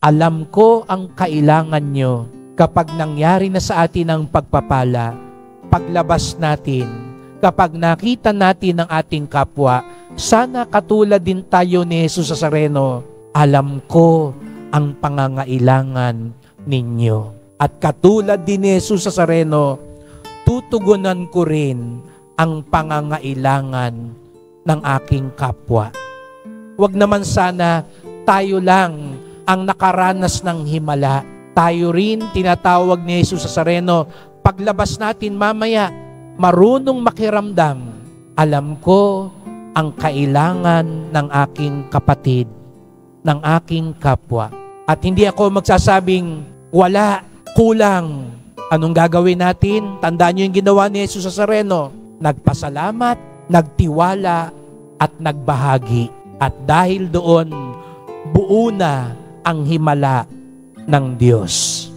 Alam ko ang kailangan nyo. Kapag nangyari na sa atin ang pagpapala, paglabas natin, kapag nakita natin ang ating kapwa, sana katulad din tayo ni Jesus Nazareno, alam ko ang pangangailangan ninyo. At katulad din ni Jesus Nazareno, tutugunan ko rin ang pangangailangan ng aking kapwa. Huwag naman sana tayo lang ang nakaranas ng himala. Tayo rin, tinatawag ni Jesus Nazareno, paglabas natin mamaya, marunong makiramdam. Alam ko ang kailangan ng aking kapatid, ng aking kapwa. At hindi ako magsasabing, wala, kulang. Anong gagawin natin? Tandaan nyo yung ginawa ni Jesus Nazareno. Nagpasalamat, nagtiwala, at nagbahagi. At dahil doon, buo na ang himala ng Diyos.